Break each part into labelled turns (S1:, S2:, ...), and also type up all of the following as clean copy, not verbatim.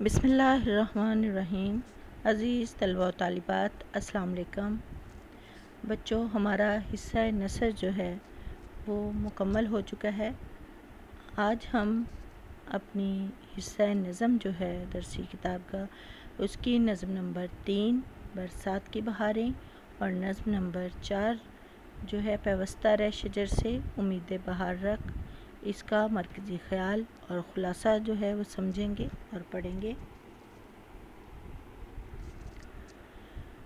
S1: بسم اللہ الرحمن الرحیم۔ عزیز طلبہ و طالبات، السلام علیکم۔ بچوں، ہمارا حصہ نثر جو ہے وہ مکمل ہو چکا ہے۔ آج ہم اپنی حصہ نظم جو ہے درسی کتاب کا، اس کی نظم نمبر 3 برسات کی بہاریں اور نظم نمبر 4 جو ہے پیوستہ رہ شجر سے امید بہار رکھ، اس کا مرکزی خیال اور خلاصہ جو ہے وہ سمجھیں گے اور پڑھیں گے۔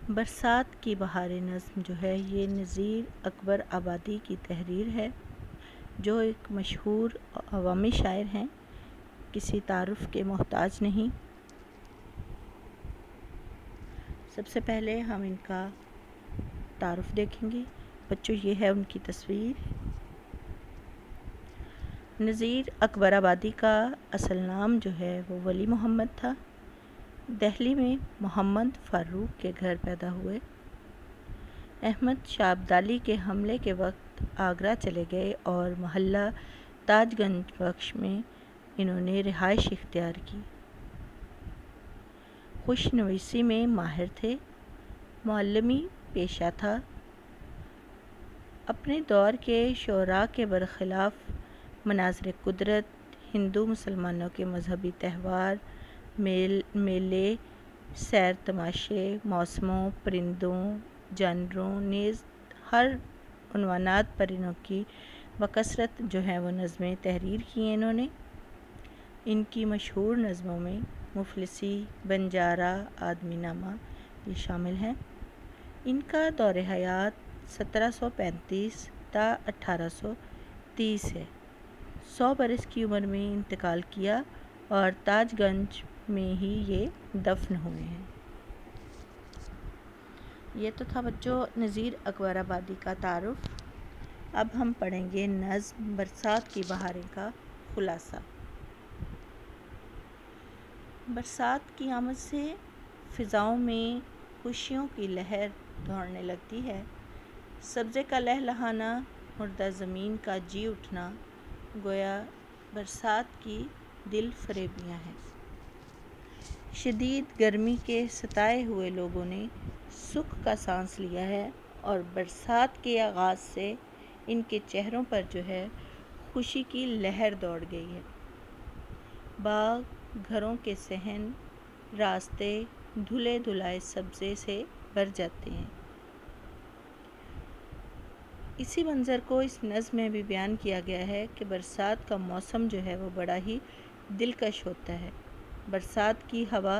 S1: برسات کی بہاریں نظم جو ہے یہ نذیر اکبر آبادی کی تحریر ہے، جو ایک مشہور عوامی شاعر ہیں، کسی تعارف کے محتاج نہیں۔ سب سے پہلے ہم ان کا تعارف دیکھیں گے۔ بچوں، یہ ہے ان کی تصویر۔ نذیر اکبر آبادی کا اصل نام جو ہے وہ ولی محمد تھا۔ دہلی میں محمد فاروق کے گھر پیدا ہوئے۔ احمد شاہ ابدالی کے حملے کے وقت آگرہ چلے گئے اور محلہ تاج گنج بخش میں انہوں نے رہائش اختیار کی۔ خوش نویسی میں ماہر تھے، معلمی پیشہ تھا۔ اپنے دور کے شعراء کے برخلاف مناظر قدرت، ہندو مسلمانوں کے مذہبی تہوار، میلے، سیر تماشے، موسموں، پرندوں، جانوروں، نیز ہر عنوانات پر انہوں کی بکثرت جو ہے وہ نظمیں تحریر کی انہوں نے۔ ان کی مشہور نظموں میں مفلسی، بنجارہ، آدمی نامہ یہ شامل ہیں۔ ان کا دور حیات 1735 تا 1830 ہے۔ 100 برس کی عمر میں انتقال کیا اور تاج گنج میں ہی یہ دفن ہوئے ہیں۔ یہ تو تھا بچوں نذیر اکبر آبادی کا تعارف۔ اب ہم پڑھیں گے نظم برسات کی بہاریں کا خلاصہ۔ برسات کی آمد سے فضاؤں میں خوشیوں کی لہر دوڑنے لگتی ہے۔ سبزے کا لہلہانا، مردہ زمین کا جی اٹھنا، گویا برسات کی دل فریبیاں ہیں۔ شدید گرمی کے ستائے ہوئے لوگوں نے سکھ کا سانس لیا ہے اور برسات کے آغاز سے ان کے چہروں پر جو ہے خوشی کی لہر دوڑ گئی ہے۔ باغ، گھروں کے صحن، راستے دھلے دھلائے سبزے سے بھر جاتے ہیں۔ اسی منظر کو اس نظم میں بھی بیان کیا گیا ہے کہ برسات کا موسم جو ہے وہ بڑا ہی دلکش ہوتا ہے۔ برسات کی ہوا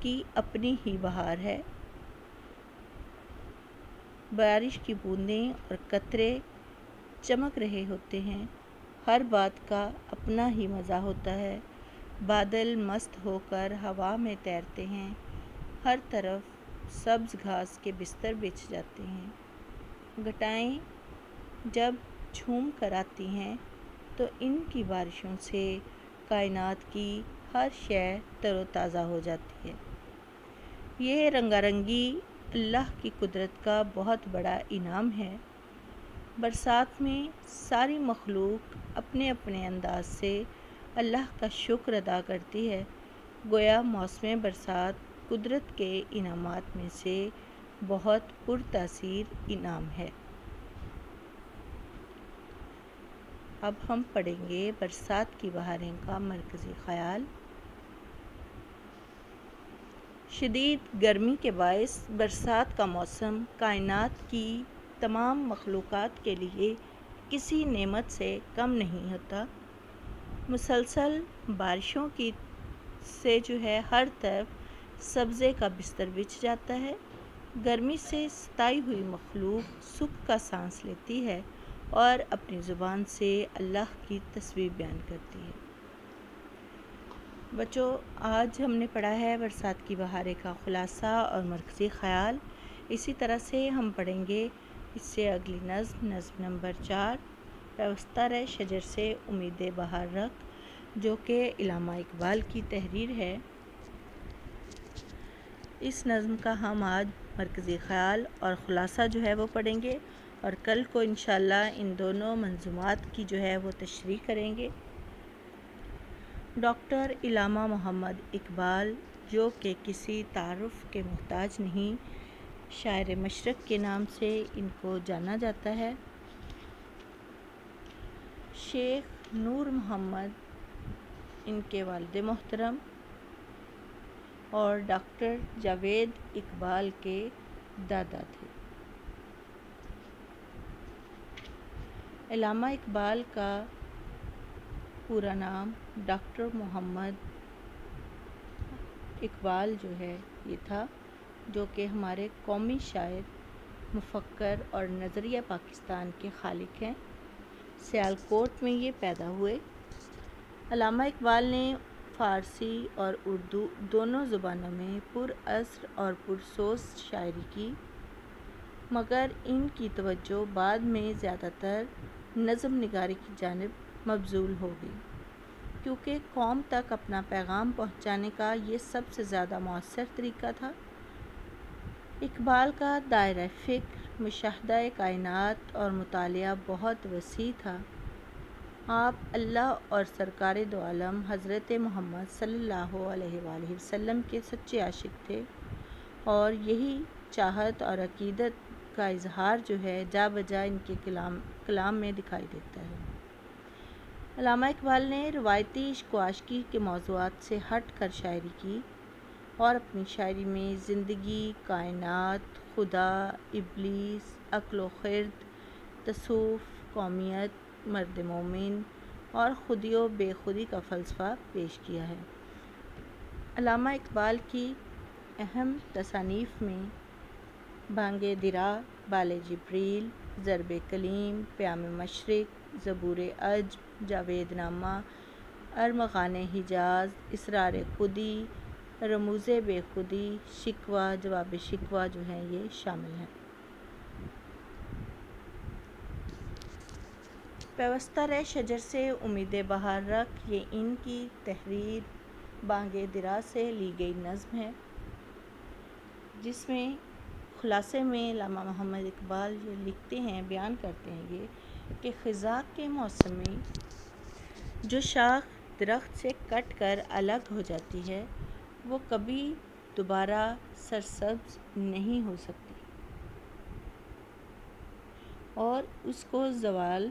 S1: کی اپنی ہی بہار ہے۔ بارش کی بوندیں اور قطرے چمک رہے ہوتے ہیں۔ ہر بات کا اپنا ہی مزہ ہوتا ہے۔ بادل مست ہو کر ہوا میں تیرتے ہیں۔ ہر طرف سبز گھاس کے بستر بچھ جاتے ہیں۔ گھٹائیں جب جھوم کر آتی ہیں تو ان کی بارشوں سے کائنات کی ہر شے تر و تازہ ہو جاتی ہے۔ یہ رنگا رنگی اللہ کی قدرت کا بہت بڑا انعام ہے۔ برسات میں ساری مخلوق اپنے اپنے انداز سے اللہ کا شکر ادا کرتی ہے۔ گویا موسم برسات قدرت کے انعامات میں سے بہت پرتاثیر انعام ہے۔ اب ہم پڑھیں گے برسات کی بہاریں کا مرکزی خیال۔ شدید گرمی کے باعث برسات کا موسم کائنات کی تمام مخلوقات کے لیے کسی نعمت سے کم نہیں ہوتا۔ مسلسل بارشوں سے جو ہے ہر طرف سبزے کا بستر بچھ جاتا ہے۔ گرمی سے ستائی ہوئی مخلوق سکھ کا سانس لیتی ہے اور اپنی زبان سے اللہ کی تسبیح بیان کرتی ہے۔ بچوں، آج ہم نے پڑھا ہے برسات کی بہاریں کا خلاصہ اور مرکزی خیال۔ اسی طرح سے ہم پڑھیں گے اس سے اگلی نظم نمبر 4 پیوستہ رہ شجر سے امید بہار رکھ، جو کہ علامہ اقبال کی تحریر ہے۔ اس نظم کا ہم آج مرکزی خیال اور خلاصہ جو ہے وہ پڑھیں گے اور کل کو انشاءاللہ ان دونوں منظومات کی جو ہے وہ تشریح کریں گے۔ ڈاکٹر علامہ محمد اقبال، جو کہ کسی تعارف کے محتاج نہیں، شاعر مشرق کے نام سے ان کو جانا جاتا ہے۔ شیخ نور محمد ان کے والد محترم اور ڈاکٹر جاوید اقبال کے دادا تھے۔ علامہ اقبال کا پورا نام ڈاکٹر محمد اقبال جو ہے یہ تھا، جو کہ ہمارے قومی شاعر، مفکر اور نظریہ پاکستان کے خالق ہیں۔ سیالکوٹ میں یہ پیدا ہوئے۔ علامہ اقبال نے فارسی اور اردو دونوں زبانوں میں پراثر اور پرسوز شاعری کی، مگر ان کی توجہ بعد میں زیادہ تر نظم نگاری کی جانب مبذول ہو گئی، کیونکہ قوم تک اپنا پیغام پہنچانے کا یہ سب سے زیادہ مؤثر طریقہ تھا۔ اقبال کا دائرہ فکر، مشاہدہ کائنات اور مطالعہ بہت وسیع تھا۔ آپ اللہ اور سرکار دو عالم حضرت محمد صلی اللہ علیہ وآلہ وسلم کے سچے عاشق تھے، اور یہی چاہت اور عقیدت کا اظہار جو ہے جا بجا ان کے کلام میں دکھائی دیتا ہے۔ علامہ اقبال نے روایتی عشق و عاشقی کے موضوعات سے ہٹ کر شاعری کی، اور اپنی شاعری میں زندگی، کائنات، خدا، ابلیس، عقل و خرد، تصوف، قومیت، مرد مومن اور خودی و بے خودی کا فلسفہ پیش کیا ہے۔ علامہ اقبال کی اہم تصانیف میں بانگ درا، بال جبریل، ضرب کلیم، پیام مشرق، زبور عجم، جاوید نامہ، ارمغان حجاز، اسرار خودی، رموز بے خودی، شکوہ، جواب شکوہ جو ہیں یہ شامل ہیں۔ پیوستہ رہ شجر سے امید بہار رکھ، یہ ان کی تحریر بانگ درا سے لی گئی نظم ہے، جس میں خلاصے میں علامہ محمد اقبال یہ لکھتے ہیں، بیان کرتے ہیں یہ کہ خزاں کے موسم میں جو شاخ درخت سے کٹ کر الگ ہو جاتی ہے، وہ کبھی دوبارہ سرسبز نہیں ہو سکتی، اور اس کو زوال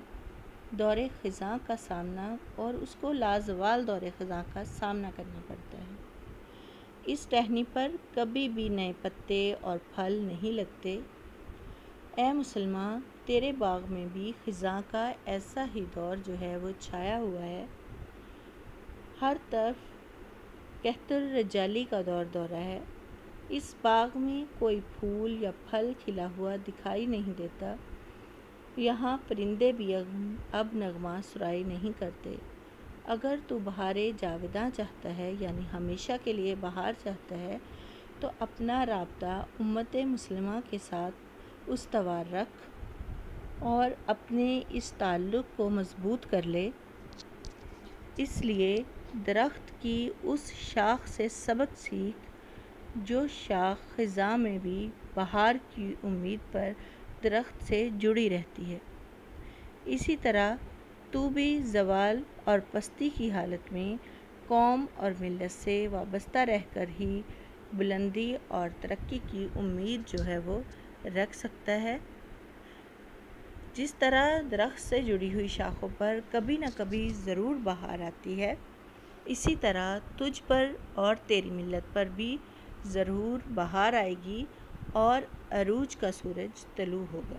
S1: دور خزاں کا سامنا اور اس کو لازوال دور خزاں کا سامنا کرنا پڑتا ہے۔ اس ٹہنی پر کبھی بھی نئے پتے اور پھل نہیں لگتے۔ اے مسلمان، تیرے باغ میں بھی خزاں کا ایسا ہی دور جو ہے وہ چھایا ہوا ہے۔ ہر طرف قحط الرجالی کا دور دورہ ہے۔ اس باغ میں کوئی پھول یا پھل کھلا ہوا دکھائی نہیں دیتا۔ یہاں پرندے بھی اب نغمہ سرائی نہیں کرتے۔ اگر تو بہار جاوداں چاہتا ہے، یعنی ہمیشہ کے لیے بہار چاہتا ہے، تو اپنا رابطہ امت مسلمہ کے ساتھ استوار رکھ اور اپنے اس تعلق کو مضبوط کر لے۔ اس لیے درخت کی اس شاخ سے سبق سیکھ جو شاخ خزاں میں بھی بہار کی امید پر درخت سے جڑی رہتی ہے۔ اسی طرح تو بھی زوال اور پستی کی حالت میں قوم اور ملت سے وابستہ رہ کر ہی بلندی اور ترقی کی امید جو ہے وہ رکھ سکتا ہے۔ جس طرح درخت سے جڑی ہوئی شاخوں پر کبھی نہ کبھی ضرور بہار آتی ہے، اسی طرح تجھ پر اور تیری ملت پر بھی ضرور بہار آئے گی اور عروج کا سورج طلوع ہوگا۔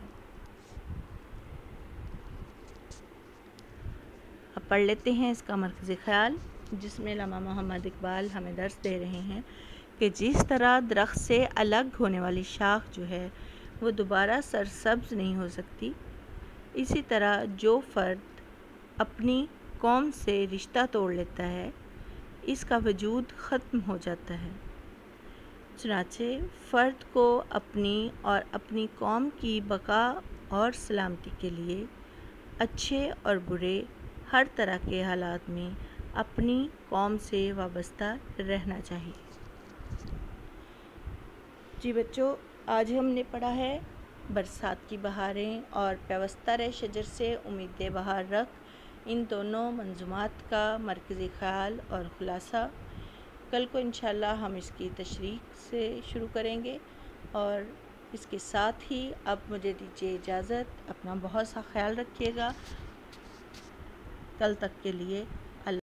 S1: اب پڑھ لیتے ہیں اس کا مرکزی خیال، جس میں علامہ محمد اقبال ہمیں درس دے رہے ہیں کہ جس طرح درخت سے الگ ہونے والی شاخ جو ہے وہ دوبارہ سرسبز نہیں ہو سکتی، اسی طرح جو فرد اپنی قوم سے رشتہ توڑ لیتا ہے، اس کا وجود ختم ہو جاتا ہے۔ چنانچہ فرد کو اپنی اور اپنی قوم کی بقا اور سلامتی کے لیے اچھے اور برے ہر طرح کے حالات میں اپنی قوم سے وابستہ رہنا چاہیے۔ جی بچوں، آج ہم نے پڑھا ہے برسات کی بہاریں اور پیوستہ رہ شجر سے امید بہار رکھ، ان دونوں منظومات کا مرکزی خیال اور خلاصہ۔ کل کو انشاءاللہ ہم اس کی تشریح سے شروع کریں گے، اور اس کے ساتھ ہی اب مجھے دیجیے اجازت، اپنا بہت سا خیال رکھیے گا، کل تک کے لیے